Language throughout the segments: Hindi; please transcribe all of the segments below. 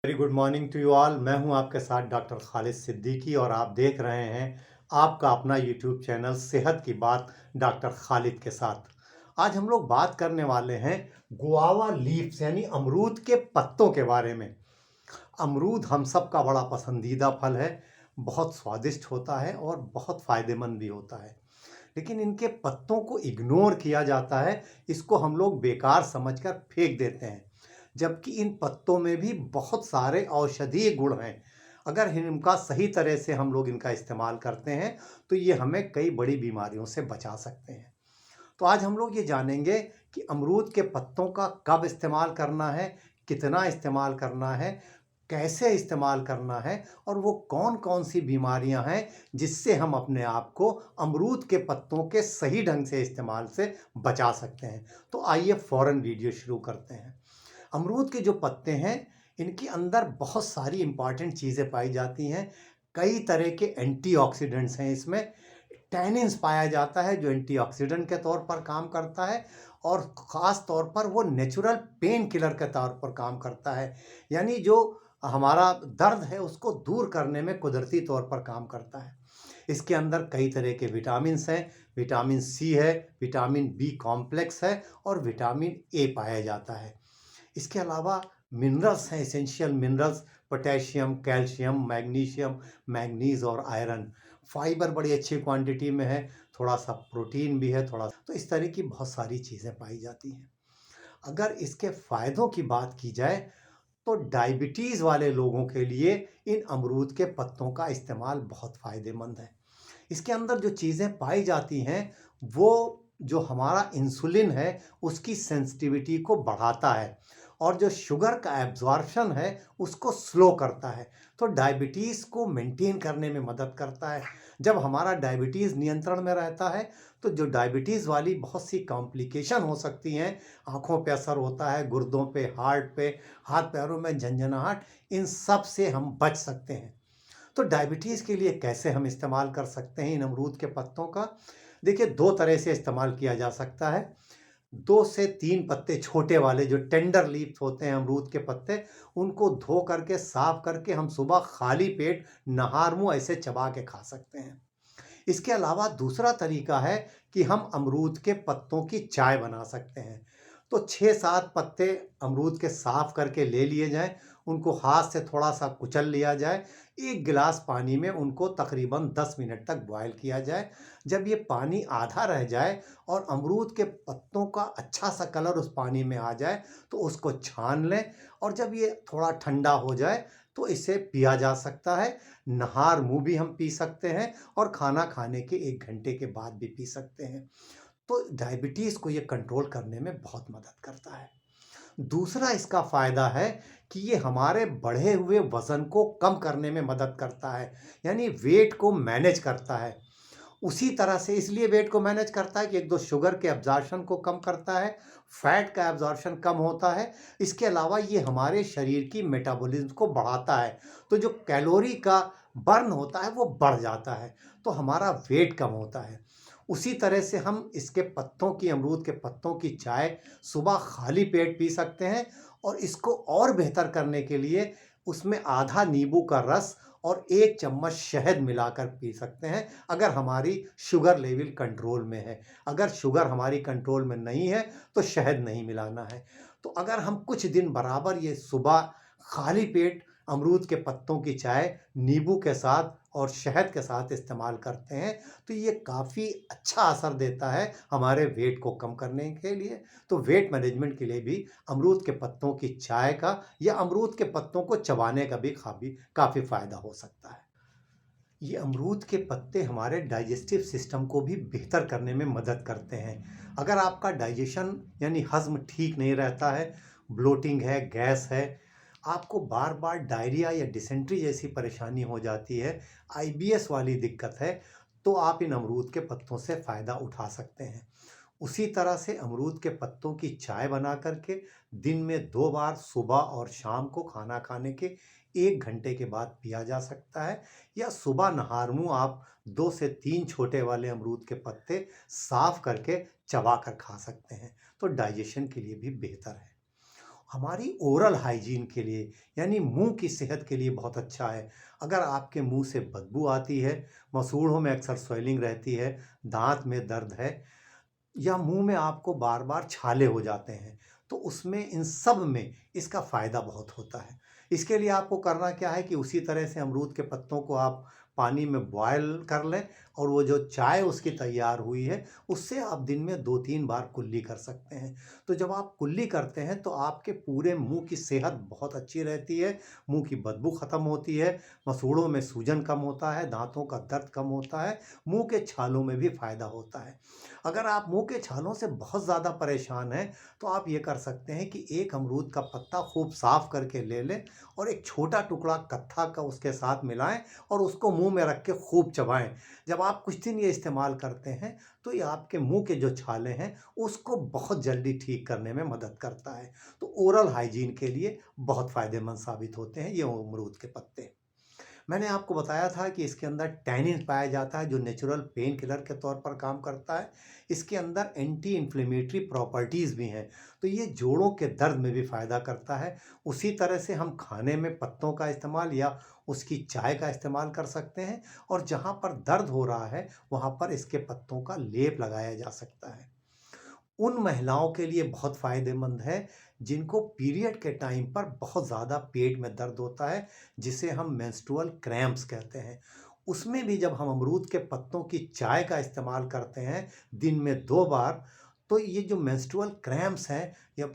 Very good morning to you all. मैं हूं आपके साथ डॉक्टर खालिद सिद्दीकी और आप देख रहे हैं आपका अपना यूट्यूब चैनल सेहत की बात डॉक्टर खालिद के साथ। आज हम लोग बात करने वाले हैं गुआवा लीव्स यानी अमरूद के पत्तों के बारे में। अमरूद हम सब का बड़ा पसंदीदा फल है, बहुत स्वादिष्ट होता है और बहुत फ़ायदेमंद भी होता है। लेकिन इनके पत्तों को इग्नोर किया जाता है, इसको हम लोग बेकार समझकर फेंक देते हैं, जबकि इन पत्तों में भी बहुत सारे औषधीय गुण हैं। अगर इनका सही तरह से हम लोग इनका इस्तेमाल करते हैं तो ये हमें कई बड़ी बीमारियों से बचा सकते हैं। तो आज हम लोग ये जानेंगे कि अमरूद के पत्तों का कब इस्तेमाल करना है, कितना इस्तेमाल करना है, कैसे इस्तेमाल करना है और वो कौन-कौन सी बीमारियां हैं जिससे हम अपने आप को अमरूद के पत्तों के सही ढंग से इस्तेमाल से बचा सकते हैं। तो आइए फ़ौरन वीडियो शुरू करते हैं। अमरूद के जो पत्ते हैं, इनके अंदर बहुत सारी इम्पॉर्टेंट चीज़ें पाई जाती हैं। कई तरह के एंटीऑक्सीडेंट्स हैं इसमें। टैनिन्स पाया जाता है जो एंटीऑक्सीडेंट के तौर पर काम करता है और ख़ास तौर पर वो नेचुरल पेन किलर के तौर पर काम करता है। यानी जो हमारा दर्द है उसको दूर करने में कुदरती तौर पर काम करता है। इसके अंदर कई तरह के विटामिन्स हैं। विटामिन सी है, विटामिन बी कॉम्प्लेक्स है और विटामिन ए पाया जाता है। इसके अलावा मिनरल्स हैं, essential minerals, potassium, calcium, magnesium, manganese और आयरन। फाइबर बड़ी अच्छी क्वांटिटी में है, थोड़ा सा प्रोटीन भी है, थोड़ा तो इस तरह की बहुत सारी चीज़ें पाई जाती हैं। अगर इसके फ़ायदों की बात की जाए तो डायबिटीज़ वाले लोगों के लिए इन अमरूद के पत्तों का इस्तेमाल बहुत फ़ायदेमंद है। इसके अंदर जो चीज़ें पाई जाती हैं वो जो हमारा इंसुलिन है उसकी सेंसिटिविटी को बढ़ाता है और जो शुगर का एब्जॉर्प्शन है उसको स्लो करता है। तो डायबिटीज़ को मेंटेन करने में मदद करता है। जब हमारा डायबिटीज़ नियंत्रण में रहता है तो जो डायबिटीज़ वाली बहुत सी कॉम्प्लिकेशन हो सकती हैं, आँखों पे असर होता है, गुर्दों पे, हार्ट पे, हाथ पैरों में झंझनाहट, इन सब से हम बच सकते हैं। तो डायबिटीज़ के लिए कैसे हम इस्तेमाल कर सकते हैं इन अमरूद के पत्तों का? देखिए, 2 तरह से इस्तेमाल किया जा सकता है। 2 से 3 पत्ते छोटे वाले जो टेंडर लीव्स होते हैं अमरूद के पत्ते, उनको धो करके साफ करके हम सुबह खाली पेट नहार मुँह ऐसे चबा के खा सकते हैं। इसके अलावा दूसरा तरीका है कि हम अमरूद के पत्तों की चाय बना सकते हैं। तो 6-7 पत्ते अमरूद के साफ करके ले लिए जाएँ, उनको हाथ से थोड़ा-सा कुचल लिया जाए, 1 गिलास पानी में उनको तकरीबन 10 मिनट तक बॉयल किया जाए। जब ये पानी आधा रह जाए और अमरूद के पत्तों का अच्छा-सा कलर उस पानी में आ जाए, तो उसको छान लें और जब ये थोड़ा ठंडा हो जाए, तो इसे पिया जा सकता है। नहार मुँह भी हम पी सकते हैं और खाना खाने के 1 घंटे के बाद भी पी सकते हैं। तो डायबिटीज़ को ये कंट्रोल करने में बहुत मदद करता है। दूसरा इसका फ़ायदा है कि ये हमारे बढ़े हुए वज़न को कम करने में मदद करता है, यानी वेट को मैनेज करता है। उसी तरह से इसलिए वेट को मैनेज करता है कि एक तो शुगर के एब्ज़ॉर्प्शन को कम करता है, फैट का एब्ज़ॉर्प्शन कम होता है। इसके अलावा ये हमारे शरीर की मेटाबॉलिज़्म को बढ़ाता है, तो जो कैलोरी का बर्न होता है वो बढ़ जाता है, तो हमारा वेट कम होता है। उसी तरह से हम इसके पत्तों की अमरूद के पत्तों की चाय सुबह खाली पेट पी सकते हैं और इसको और बेहतर करने के लिए उसमें आधा नींबू का रस और 1 चम्मच शहद मिलाकर पी सकते हैं, अगर हमारी शुगर लेवल कंट्रोल में है। अगर शुगर हमारी कंट्रोल में नहीं है, तो शहद नहीं मिलाना है। तो अगर हम कुछ दिन बराबर ये सुबह खाली पेट अमरूद के पत्तों की चाय नींबू के साथ और शहद के साथ इस्तेमाल करते हैं, तो ये काफ़ी अच्छा असर देता है हमारे वेट को कम करने के लिए। तो वेट मैनेजमेंट के लिए भी अमरूद के पत्तों की चाय का या अमरूद के पत्तों को चबाने का भी काफ़ी फ़ायदा हो सकता है। ये अमरूद के पत्ते हमारे डाइजेस्टिव सिस्टम को भी बेहतर करने में मदद करते हैं। अगर आपका डाइजेशन यानी हज़्म ठीक नहीं रहता है, ब्लोटिंग है, गैस है, आपको बार-बार डायरिया या डिसेंट्री जैसी परेशानी हो जाती है, आईबीएस वाली दिक्कत है, तो आप इन अमरूद के पत्तों से फ़ायदा उठा सकते हैं। उसी तरह से अमरूद के पत्तों की चाय बना करके दिन में 2 बार सुबह और शाम को खाना खाने के 1 घंटे के बाद पिया जा सकता है या सुबह नहार मुँह आप 2 से 3 छोटे वाले अमरूद के पत्ते साफ करके चबा कर खा सकते हैं, तो डाइजेशन के लिए भी बेहतर है। हमारी ओरल हाइजीन के लिए यानी मुंह की सेहत के लिए बहुत अच्छा है। अगर आपके मुंह से बदबू आती है, मसूड़ों में अक्सर स्वेलिंग रहती है, दांत में दर्द है या मुंह में आपको बार बार छाले हो जाते हैं, तो उसमें इन सब में इसका फ़ायदा बहुत होता है। इसके लिए आपको करना क्या है कि उसी तरह से अमरूद के पत्तों को आप पानी में बॉयल कर लें और वो जो चाय उसकी तैयार हुई है, उससे आप दिन में 2-3 बार कुल्ली कर सकते हैं। तो जब आप कुल्ली करते हैं तो आपके पूरे मुंह की सेहत बहुत अच्छी रहती है, मुंह की बदबू ख़त्म होती है, मसूड़ों में सूजन कम होता है, दांतों का दर्द कम होता है, मुंह के छालों में भी फ़ायदा होता है। अगर आप मुंह के छालों से बहुत ज़्यादा परेशान हैं, तो आप ये कर सकते हैं कि एक अमरूद का पत्ता खूब साफ करके ले लें और एक छोटा टुकड़ा कत्था का उसके साथ मिलाएं और उसको मुंह में रख के खूब चबाएं। जब आप कुछ दिन ये इस्तेमाल करते हैं, तो ये आपके मुंह के जो छाले हैं, उसको बहुत जल्दी ठीक करने में मदद करता है। तो ओरल हाइजीन के लिए बहुत फ़ायदेमंद साबित होते हैं ये अमरूद के पत्ते। मैंने आपको बताया था कि इसके अंदर टैनिन पाया जाता है जो नेचुरल पेन किलर के तौर पर काम करता है। इसके अंदर एंटी इन्फ्लेमेटरी प्रॉपर्टीज़ भी हैं, तो ये जोड़ों के दर्द में भी फ़ायदा करता है। उसी तरह से हम खाने में पत्तों का इस्तेमाल या उसकी चाय का इस्तेमाल कर सकते हैं और जहाँ पर दर्द हो रहा है, वहाँ पर इसके पत्तों का लेप लगाया जा सकता है। उन महिलाओं के लिए बहुत फ़ायदेमंद है जिनको पीरियड के टाइम पर बहुत ज़्यादा पेट में दर्द होता है, जिसे हम मेंस्ट्रुअल क्रैम्प्स कहते हैं। उसमें भी जब हम अमरूद के पत्तों की चाय का इस्तेमाल करते हैं दिन में 2 बार, तो ये जो मेंस्ट्रुअल क्रैम्प्स हैं या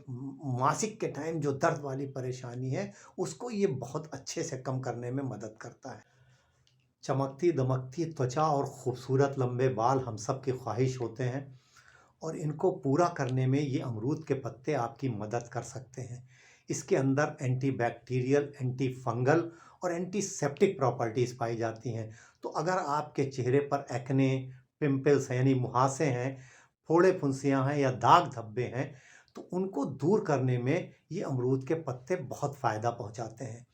मासिक के टाइम जो दर्द वाली परेशानी है, उसको ये बहुत अच्छे से कम करने में मदद करता है। चमकती दमकती त्वचा और खूबसूरत लंबे बाल हम सब की ख्वाहिश होते हैं और इनको पूरा करने में ये अमरूद के पत्ते आपकी मदद कर सकते हैं। इसके अंदर एंटीबैक्टीरियल, एंटी फंगल और एंटीसेप्टिक प्रॉपर्टीज़ पाई जाती हैं। तो अगर आपके चेहरे पर एक्ने, पिंपल्स हैं यानी मुहासे हैं, फोड़े फुंसियाँ हैं या दाग धब्बे हैं, तो उनको दूर करने में ये अमरूद के पत्ते बहुत फ़ायदा पहुँचाते हैं।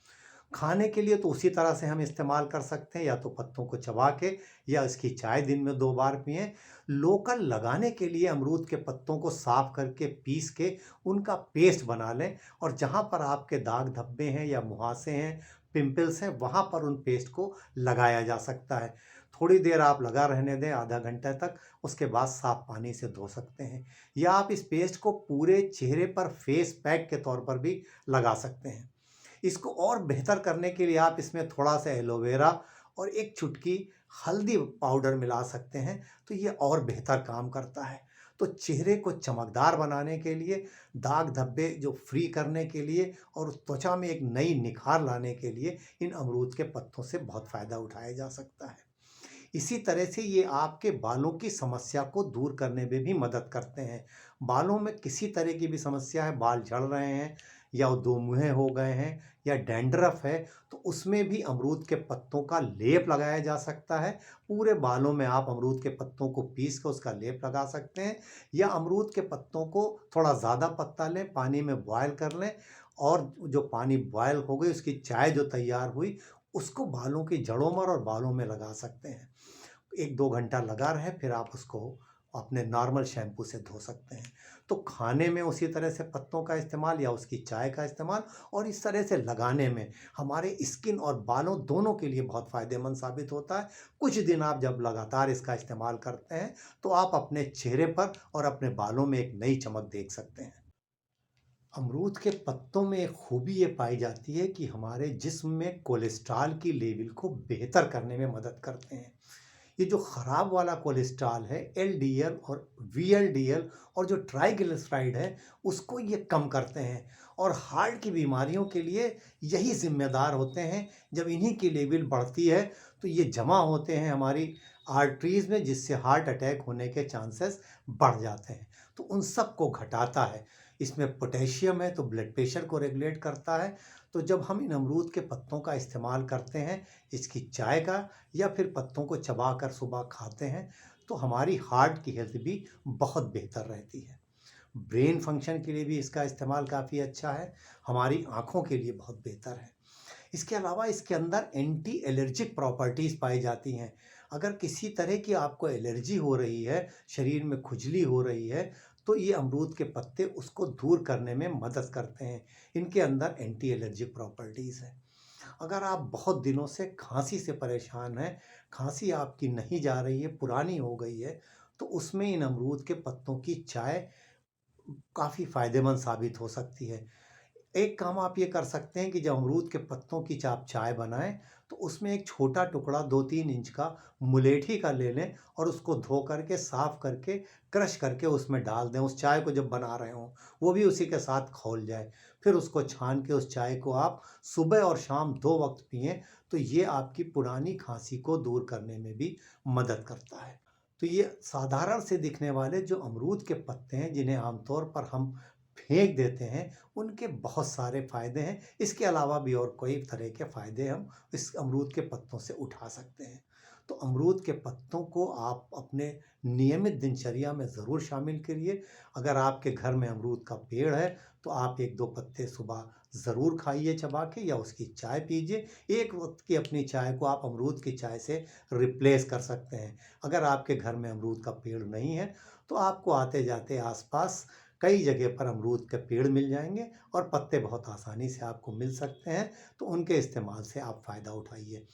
खाने के लिए तो उसी तरह से हम इस्तेमाल कर सकते हैं, या तो पत्तों को चबा के या इसकी चाय दिन में 2 बार पिएँ। लोकल लगाने के लिए अमरूद के पत्तों को साफ करके पीस के उनका पेस्ट बना लें और जहाँ पर आपके दाग धब्बे हैं या मुहासे हैं, पिंपल्स हैं, वहाँ पर उन पेस्ट को लगाया जा सकता है। थोड़ी देर आप लगा रहने दें, आधा घंटे तक, उसके बाद साफ पानी से धो सकते हैं। या आप इस पेस्ट को पूरे चेहरे पर फेस पैक के तौर पर भी लगा सकते हैं। इसको और बेहतर करने के लिए आप इसमें थोड़ा-सा एलोवेरा और एक चुटकी हल्दी पाउडर मिला सकते हैं, तो ये और बेहतर काम करता है। तो चेहरे को चमकदार बनाने के लिए, दाग धब्बे जो फ्री करने के लिए और त्वचा में एक नई निखार लाने के लिए इन अमरूद के पत्तों से बहुत फ़ायदा उठाया जा सकता है। इसी तरह से ये आपके बालों की समस्या को दूर करने में भी मदद करते हैं। बालों में किसी तरह की भी समस्या है, बाल झड़ रहे हैं या वो दोमुहे हो गए हैं या डैंड्रफ है, तो उसमें भी अमरूद के पत्तों का लेप लगाया जा सकता है। पूरे बालों में आप अमरूद के पत्तों को पीस कर उसका लेप लगा सकते हैं या अमरूद के पत्तों को थोड़ा ज़्यादा पत्ता लें, पानी में बॉयल कर लें और जो पानी बॉयल हो गई उसकी चाय जो तैयार हुई, उसको बालों की जड़ों में और बालों में लगा सकते हैं। 1-2 घंटा लगा रहे, फिर आप उसको अपने नॉर्मल शैम्पू से धो सकते हैं। तो खाने में उसी तरह से पत्तों का इस्तेमाल या उसकी चाय का इस्तेमाल और इस तरह से लगाने में हमारे स्किन और बालों दोनों के लिए बहुत फ़ायदेमंद साबित होता है। कुछ दिन आप जब लगातार इसका इस्तेमाल करते हैं, तो आप अपने चेहरे पर और अपने बालों में एक नई चमक देख सकते हैं। अमरूद के पत्तों में एक खूबी ये पाई जाती है कि हमारे जिस्म में कोलेस्ट्रॉल की लेवल को बेहतर करने में मदद करते हैं। ये जो ख़राब वाला कोलेस्ट्रॉल है, एलडीएल और वीएलडीएल और जो ट्राइग्लिसराइड है, उसको ये कम करते हैं और हार्ट की बीमारियों के लिए यही ज़िम्मेदार होते हैं। जब इन्हीं की लेवल बढ़ती है, तो ये जमा होते हैं हमारी आर्टरीज़ में, जिससे हार्ट अटैक होने के चांसेस बढ़ जाते हैं। तो उन सब को घटाता है। इसमें पोटेशियम है, तो ब्लड प्रेशर को रेगुलेट करता है। तो जब हम इन अमरूद के पत्तों का इस्तेमाल करते हैं, इसकी चाय का या फिर पत्तों को चबाकर सुबह खाते हैं, तो हमारी हार्ट की हेल्थ भी बहुत बेहतर रहती है। ब्रेन फंक्शन के लिए भी इसका इस्तेमाल काफ़ी अच्छा है, हमारी आँखों के लिए बहुत बेहतर है। इसके अलावा इसके अंदर एंटी एलर्जिक प्रॉपर्टीज़ पाई जाती हैं। अगर किसी तरह की आपको एलर्जी हो रही है, शरीर में खुजली हो रही है, तो ये अमरूद के पत्ते उसको दूर करने में मदद करते हैं। इनके अंदर एंटी एलर्जिक प्रॉपर्टीज़ है। अगर आप बहुत दिनों से खांसी से परेशान हैं, खांसी आपकी नहीं जा रही है, पुरानी हो गई है, तो उसमें इन अमरूद के पत्तों की चाय काफ़ी फ़ायदेमंद साबित हो सकती है। एक काम आप ये कर सकते हैं कि जब अमरूद के पत्तों की आप चाय बनाएं, तो उसमें एक छोटा टुकड़ा 2-3 इंच का मुलेठी का ले लें और उसको धो करके साफ करके क्रश करके उसमें डाल दें। उस चाय को जब बना रहे हों वो भी उसी के साथ खौल जाए। फिर उसको छान के उस चाय को आप सुबह और शाम 2 वक्त पिएं, तो ये आपकी पुरानी खांसी को दूर करने में भी मदद करता है। तो ये साधारण से दिखने वाले जो अमरूद के पत्ते हैं, जिन्हें आमतौर पर हम फेंक देते हैं, उनके बहुत सारे फ़ायदे हैं। इसके अलावा भी और कई तरह के फ़ायदे हम इस अमरूद के पत्तों से उठा सकते हैं। तो अमरूद के पत्तों को आप अपने नियमित दिनचर्या में ज़रूर शामिल करिए। अगर आपके घर में अमरूद का पेड़ है, तो आप 1-2 पत्ते सुबह ज़रूर खाइए चबा के, या उसकी चाय पीजिए। एक वक़्त की अपनी चाय को आप अमरूद की चाय से रिप्लेस कर सकते हैं। अगर आपके घर में अमरूद का पेड़ नहीं है, तो आपको आते-जाते आस-पास कई जगह पर अमरूद के पेड़ मिल जाएँगे और पत्ते बहुत आसानी से आपको मिल सकते हैं, तो उनके इस्तेमाल से आप फ़ायदा उठाइए।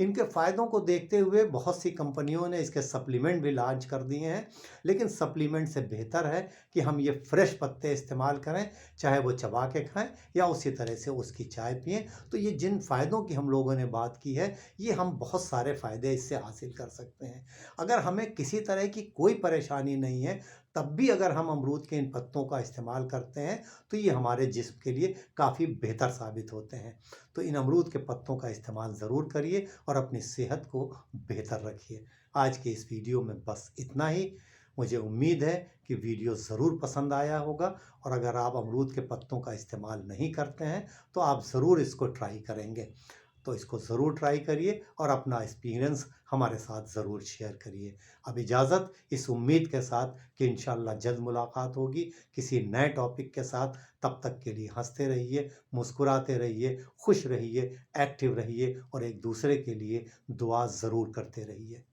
इनके फ़ायदों को देखते हुए बहुत सी कंपनियों ने इसके सप्लीमेंट भी लॉन्च कर दिए हैं, लेकिन सप्लीमेंट से बेहतर है कि हम ये फ्रेश पत्ते इस्तेमाल करें, चाहे वो चबा के खाएँ या उसी तरह से उसकी चाय पिएँ। तो ये जिन फ़ायदों की हम लोगों ने बात की है, ये हम बहुत सारे फ़ायदे इससे हासिल कर सकते हैं। अगर हमें किसी तरह की कोई परेशानी नहीं है, तब भी अगर हम अमरूद के इन पत्तों का इस्तेमाल करते हैं, तो ये हमारे जिस्म के लिए काफ़ी बेहतर साबित होते हैं। तो इन अमरूद के पत्तों का इस्तेमाल ज़रूर करिए और अपनी सेहत को बेहतर रखिए। आज के इस वीडियो में बस इतना ही। मुझे उम्मीद है कि वीडियो ज़रूर पसंद आया होगा, और अगर आप अमरूद के पत्तों का इस्तेमाल नहीं करते हैं, तो आप ज़रूर इसको ट्राई करेंगे। तो इसको ज़रूर ट्राई करिए और अपना एक्सपीरियंस हमारे साथ ज़रूर शेयर करिए। अब इजाज़त, इस उम्मीद के साथ कि इंशाअल्लाह जल्द मुलाकात होगी किसी नए टॉपिक के साथ। तब तक के लिए हंसते रहिए, मुस्कुराते रहिए, खुश रहिए, एक्टिव रहिए और एक दूसरे के लिए दुआ ज़रूर करते रहिए।